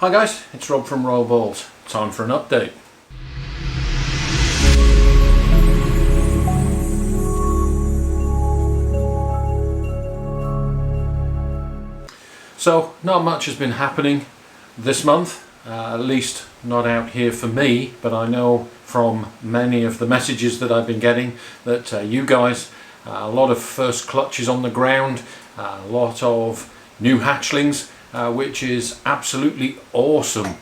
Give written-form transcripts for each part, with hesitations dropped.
Hi guys, it's Rob from Royal Balls. Time for an update. So, not much has been happening this month, at least not out here for me, but I know from many of the messages that I've been getting that you guys, a lot of first clutches on the ground, a lot of new hatchlings, which is absolutely awesome.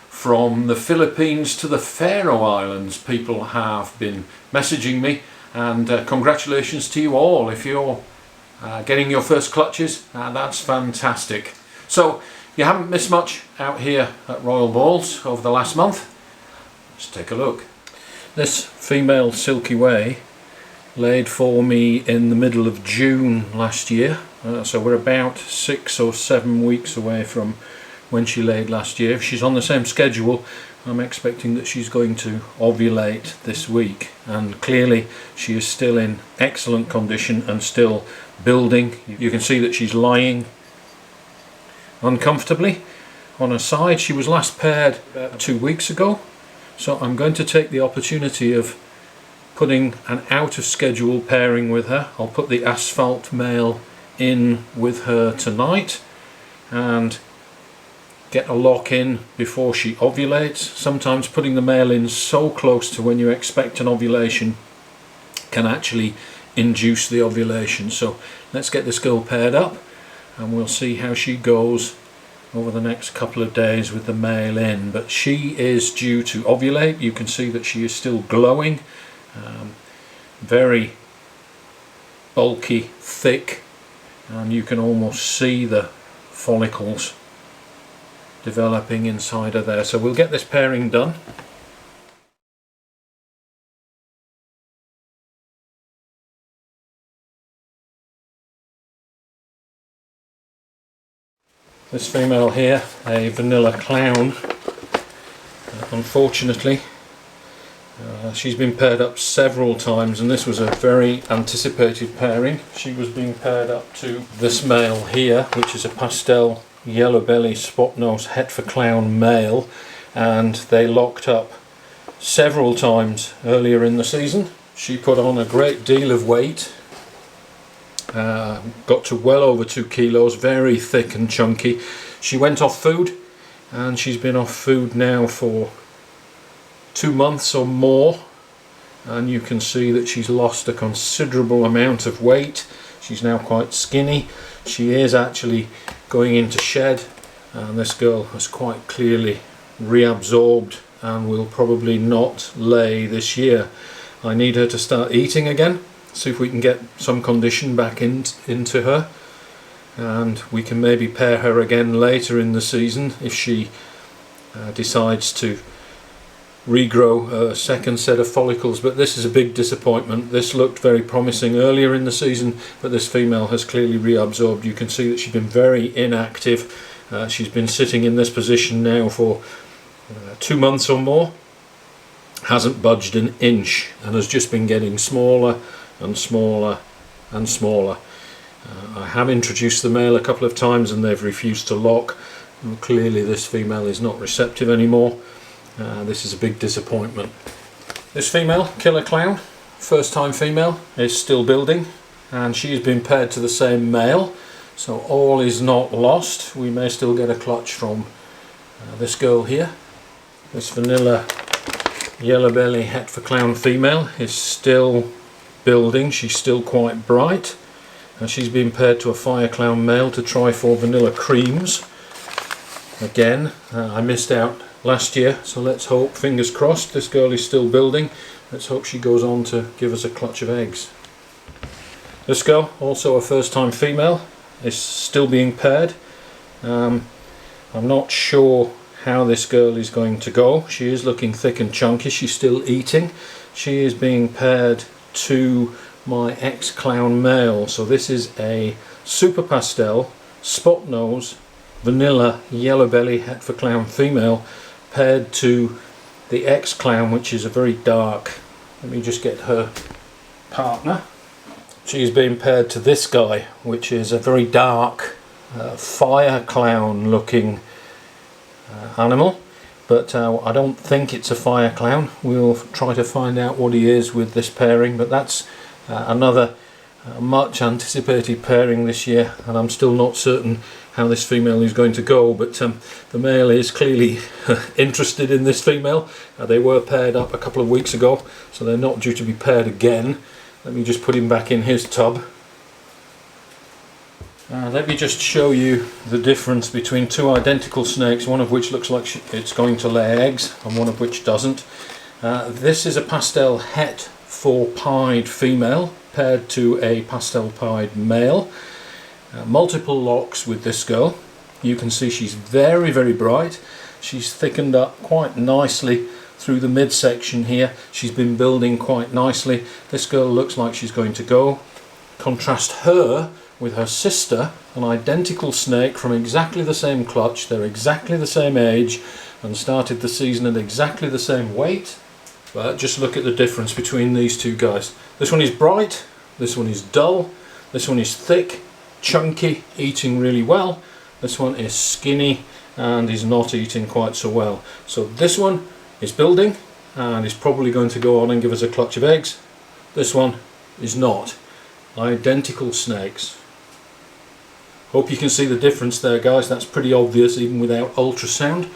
From the Philippines to the Faroe Islands, people have been messaging me, and congratulations to you all if you're getting your first clutches. That's fantastic. So you haven't missed much out here at Royal Balls over the last month. Let's take a look. This female Silky Way laid for me in the middle of June last year, so we're about 6 or 7 weeks away from when she laid last year. If she's on the same schedule, I'm expecting that she's going to ovulate this week, and clearly she is still in excellent condition and still building. You can see that she's lying uncomfortably on her side. She was last paired about 2 weeks ago, so I'm going to take the opportunity of putting an out of schedule pairing with her. I'll put the Asphalt male in with her tonight and get a lock in before she ovulates. Sometimes putting the male in so close to when you expect an ovulation can actually induce the ovulation. So let's get this girl paired up and we'll see how she goes over the next couple of days with the male in. But she is due to ovulate. You can see that she is still glowing, very bulky, thick, and you can almost see the follicles developing inside her there. So we'll get this pairing done. This female here, a vanilla clown, unfortunately she's been paired up several times, and this was a very anticipated pairing. She was being paired up to this male here, which is a Pastel Yellowbelly Spotnose Clown male, and they locked up several times earlier in the season. She put on a great deal of weight, got to well over 2 kilos, very thick and chunky. She went off food, and she's been off food now for 2 months or more, and you can see that she's lost a considerable amount of weight. She's now quite skinny. She is actually going into shed, and this girl has quite clearly reabsorbed and will probably not lay this year. I need her to start eating again, see if we can get some condition back into her, and we can maybe pair her again later in the season if she decides to regrow a second set of follicles. But this is a big disappointment. This looked very promising earlier in the season, but this female has clearly reabsorbed. You can see that she's been very inactive. She's been sitting in this position now for 2 months or more, hasn't budged an inch, and has just been getting smaller and smaller and smaller. I have introduced the male a couple of times and they've refused to lock. And clearly this female is not receptive anymore. This is a big disappointment. This female, Killer Clown, first time female, is still building, and she has been paired to the same male, so all is not lost. We may still get a clutch from this girl here. This Vanilla Yellowbelly Clown female is still building. She's still quite bright, and she's been paired to a Fire Clown male to try for vanilla creams. Again, I missed out last year, so let's hope, fingers crossed, this girl is still building. Let's hope she goes on to give us a clutch of eggs. This girl, also a first time female, is still being paired. I'm not sure how this girl is going to go. She is looking thick and chunky. She's still eating. She is being paired to my ex-clown male. So this is a Super Pastel Spotnose Vanilla Yellowbelly Clown female paired to the ex-clown, which is a very dark, let me just get her partner. She's being paired to this guy, which is a very dark Fire Clown looking animal, but I don't think it's a fire clown. We'll try to find out what he is with this pairing, but that's another much anticipated pairing this year, and I'm still not certain how this female is going to go, but the male is clearly interested in this female. They were paired up a couple of weeks ago, so they're not due to be paired again. Let me just put him back in his tub. Let me just show you the difference between two identical snakes, one of which looks like it's going to lay eggs and one of which doesn't. This is a pastel het 4-pied female paired to a pastel pied male. Multiple locks with this girl. You can see she's very, very bright. She's thickened up quite nicely through the midsection here. She's been building quite nicely. This girl looks like she's going to go. Contrast her with her sister, an identical snake from exactly the same clutch. They're exactly the same age and started the season at exactly the same weight. But just look at the difference between these two guys. This one is bright, this one is dull, this one is thick, chunky, eating really well. This one is skinny and is not eating quite so well. So this one is building and is probably going to go on and give us a clutch of eggs. This one is not. Identical snakes. Hope you can see the difference there, guys. That's pretty obvious even without ultrasound,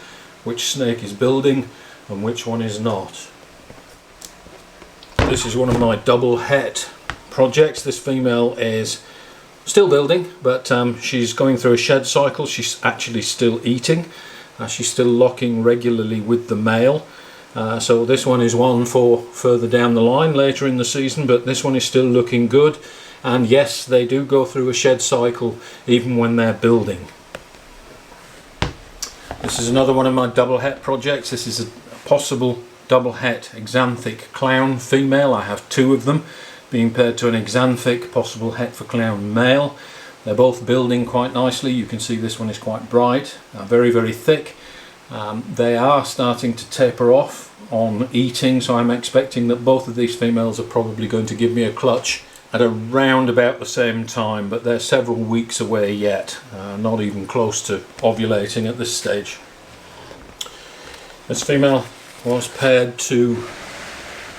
which snake is building and which one is not. This is one of my double het projects. This female is still building, but she's going through a shed cycle. She's actually still eating. She's still locking regularly with the male. So this one is one for further down the line later in the season, but this one is still looking good. And yes, they do go through a shed cycle even when they're building. This is another one of my double het projects. This is a possible double het Axanthic clown female. I have two of them being paired to an Axanthic possible het for clown male. They're both building quite nicely. You can see this one is quite bright, very, very thick. They are starting to taper off on eating, so I'm expecting that both of these females are probably going to give me a clutch at around about the same time, but they're several weeks away yet, not even close to ovulating at this stage. This female was paired to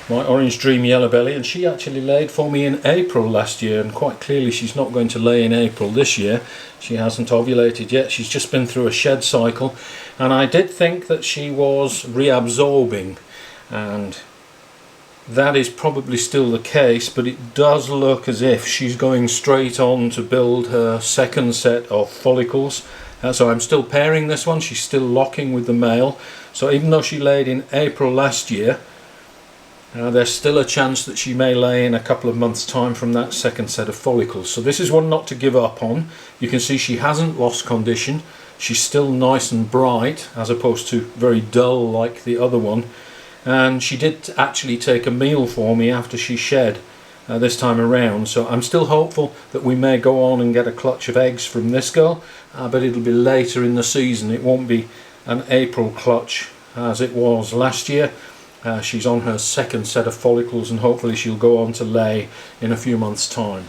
my Orange Dream Yellowbelly, and she actually laid for me in April last year, and quite clearly she's not going to lay in April this year. She hasn't ovulated yet. She's just been through a shed cycle, and I did think that she was reabsorbing, and that is probably still the case, but it does look as if she's going straight on to build her second set of follicles. So I'm still pairing this one. She's still locking with the male. So even though she laid in April last year, there's still a chance that she may lay in a couple of months' time from that second set of follicles. So this is one not to give up on. You can see she hasn't lost condition. She's still nice and bright, as opposed to very dull like the other one. And she did actually take a meal for me after she shed this time around, so I'm still hopeful that we may go on and get a clutch of eggs from this girl, but it'll be later in the season. It won't be an April clutch as it was last year. She's on her second set of follicles, and hopefully she'll go on to lay in a few months' time.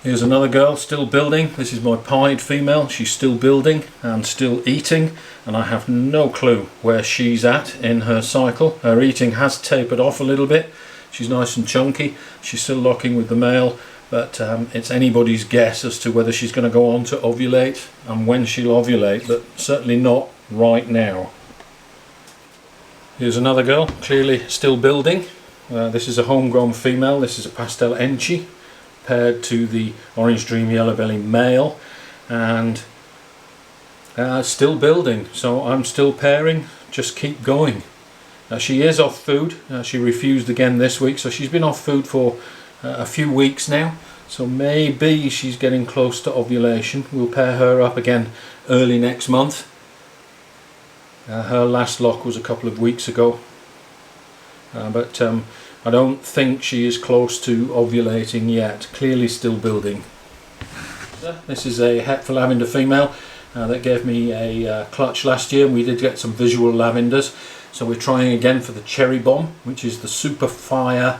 Here's another girl still building. This is my pied female. She's still building and still eating, and I have no clue where she's at in her cycle. Her eating has tapered off a little bit. She's nice and chunky. She's still locking with the male, but it's anybody's guess as to whether she's going to go on to ovulate and when she'll ovulate, but certainly not right now. Here's another girl, clearly still building. This is a homegrown female. This is a pastel Enchi paired to the Orange Dream Yellowbelly male, and still building, so I'm still pairing. Just keep going. She is off food. She refused again this week, so she's been off food for a few weeks now, so maybe she's getting close to ovulation. We'll pair her up again early next month. Her last lock was a couple of weeks ago, but I don't think she is close to ovulating yet. Clearly still building. This is a het for lavender female that gave me a clutch last year, and we did get some visual lavenders. So we're trying again for the cherry bomb, which is the Superfly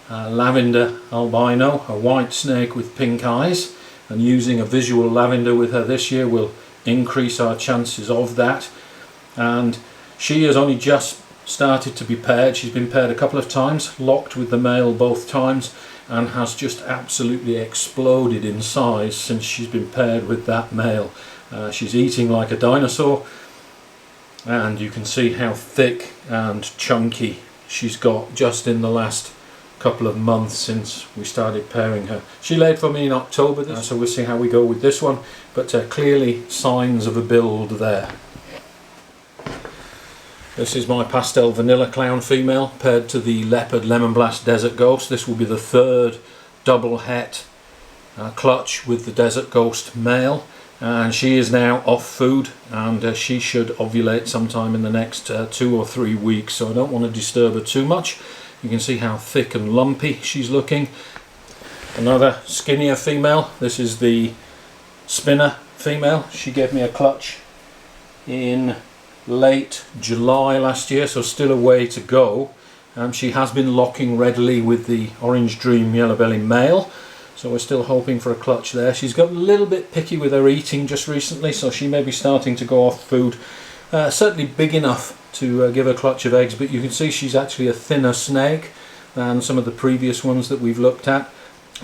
Lavender Albino, a white snake with pink eyes, and using a visual lavender with her this year will increase our chances of that. And she has only just started to be paired. She's been paired a couple of times, locked with the male both times, and has just absolutely exploded in size since she's been paired with that male. She's eating like a dinosaur, and you can see how thick and chunky she's got just in the last couple of months since we started pairing her. She laid for me in October, so we'll see how we go with this one, but clearly signs of a build there. This is my Pastel Vanilla Clown female paired to the Leopard Lemonblast Desert Ghost. This will be the third double het clutch with the Desert Ghost male, and she is now off food, and she should ovulate sometime in the next 2 or 3 weeks, so I don't want to disturb her too much. You can see how thick and lumpy she's looking. Another skinnier female. This is the spinner female. She gave me a clutch in late July last year, so still a way to go. She has been locking readily with the Orange Dream Yellowbelly male, so we're still hoping for a clutch there. She's got a little bit picky with her eating just recently, so she may be starting to go off food. Certainly big enough to give a clutch of eggs, but you can see she's actually a thinner snake than some of the previous ones that we've looked at.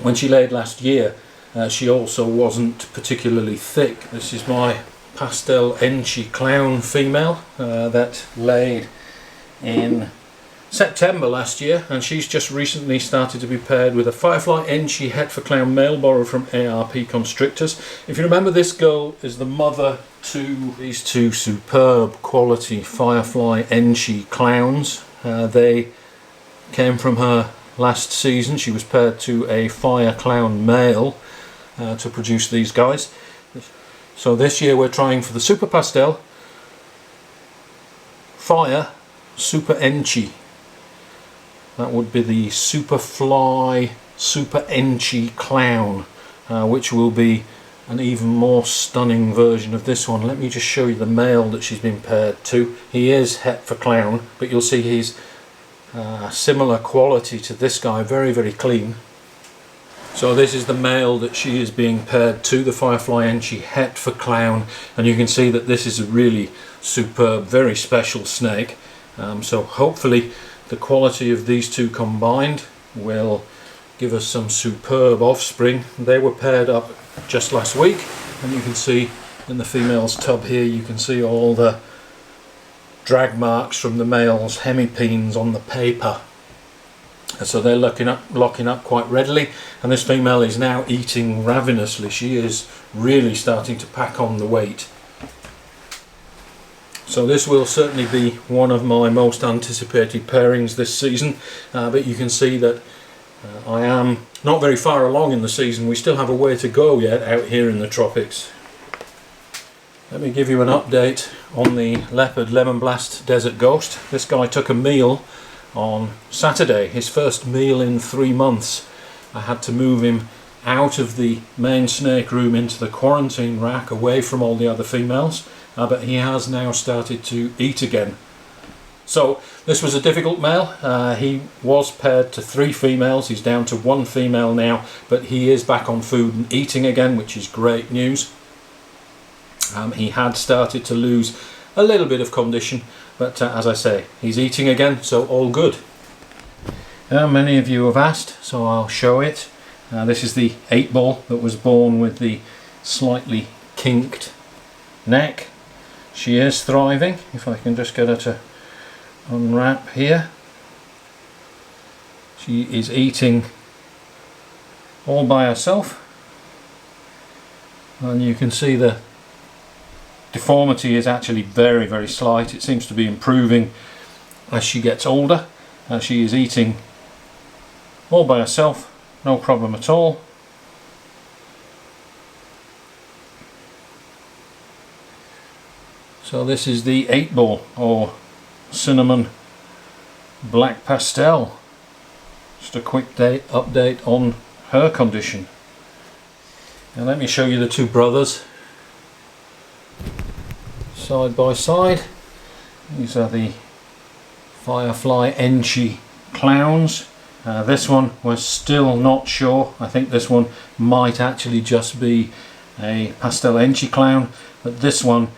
When she laid last year, she also wasn't particularly thick. This is my Pastel Enchi Clown female that laid in September last year, and she's just recently started to be paired with a Firefly Enchi Het for Clown male borrowed from ARP Constrictors. If you remember, this girl is the mother to these two superb quality Firefly Enchi clowns. They came from her last season. She was paired to a Fire Clown male to produce these guys. So this year we're trying for the Super Pastel Fire Super Enchi. That would be the Superfly Super Enchi Clown, which will be an even more stunning version of this one. Let me just show you the male that she's been paired to. He is het for clown, but you'll see he's similar quality to this guy, very, very clean. So this is the male that she is being paired to, the Firefly Enchi Het for Clown, and you can see that this is a really superb, very special snake. So hopefully the quality of these two combined will give us some superb offspring. They were paired up just last week, and you can see in the female's tub here, you can see all the drag marks from the male's hemipenes on the paper. So they're locking up quite readily, and this female is now eating ravenously. She is really starting to pack on the weight. So this will certainly be one of my most anticipated pairings this season, but you can see that I am not very far along in the season. We still have a way to go yet out here in the tropics. Let me give you an update on the Leopard Lemonblast Desert Ghost. This guy took a meal on Saturday, his first meal in 3 months. I had to move him out of the main snake room into the quarantine rack away from all the other females, but he has now started to eat again. So this was a difficult male. He was paired to 3 females. He's down to 1 female now, but he is back on food and eating again, which is great news. He had started to lose a little bit of condition, but as I say, he's eating again, so all good. Many of you have asked, so I'll show it. This is the 8-ball that was born with the slightly kinked neck. She is thriving. If I can just get her to unwrap here. She is eating all by herself, and you can see the deformity is actually very, very slight. It seems to be improving as she gets older. She is eating all by herself, no problem at all. So this is the 8-ball, or cinnamon black pastel. Just a quick update on her condition. Now let me show you the 2 brothers side by side. These are the Firefly Enchi clowns. This one we're still not sure. I think this one might actually just be a pastel Enchi clown, but this one,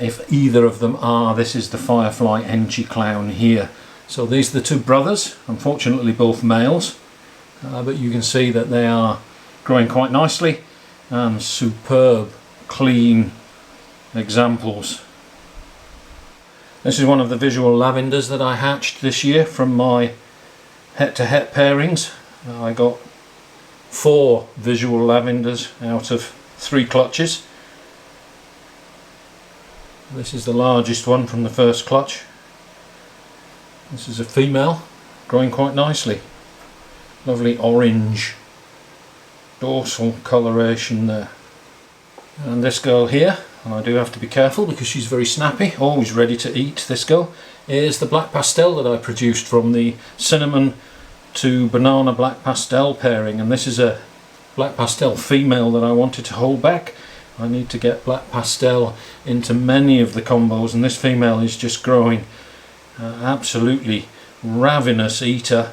if either of them are, this is the Firefly Enchi clown here. So these are the two brothers, unfortunately both males, but you can see that they are growing quite nicely and superb, clean examples. This is one of the visual lavenders that I hatched this year from my het-to-het pairings. I got 4 visual lavenders out of 3 clutches. This is the largest one from the first clutch. This is a female, growing quite nicely. Lovely orange dorsal coloration there. And this girl here, and I do have to be careful because she's very snappy, always ready to eat, this girl, is the black pastel that I produced from the cinnamon to banana black pastel pairing, and this is a black pastel female that I wanted to hold back. I need to get black pastel into many of the combos, and this female is just growing absolutely ravenous eater.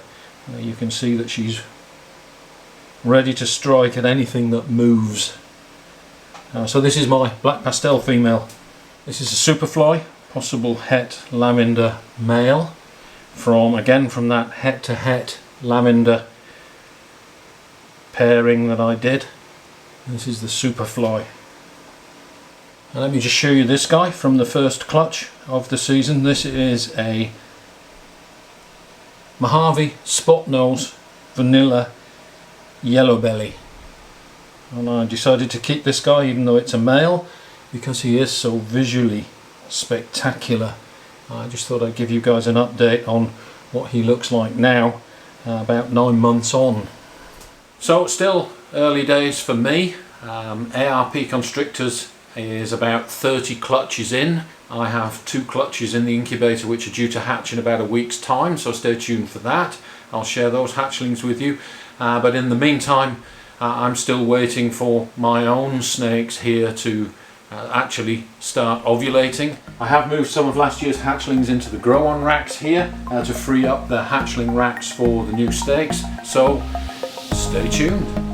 You can see that she's ready to strike at anything that moves. So this is my black pastel female. This is a Superfly, possible het lavender male, again from that het to het lavender pairing that I did. This is the Superfly. And let me just show you this guy from the first clutch of the season. This is a Mojave Spotnose Vanilla Yellowbelly. And I decided to keep this guy even though it's a male because he is so visually spectacular. I just thought I'd give you guys an update on what he looks like now, about 9 months on. So still early days for me. ARP Constrictors is about 30 clutches in. I have 2 clutches in the incubator which are due to hatch in about a week's time, so stay tuned for that. I'll share those hatchlings with you, but in the meantime I'm still waiting for my own snakes here to actually start ovulating. I have moved some of last year's hatchlings into the grow-on racks here to free up the hatchling racks for the new stakes, so stay tuned.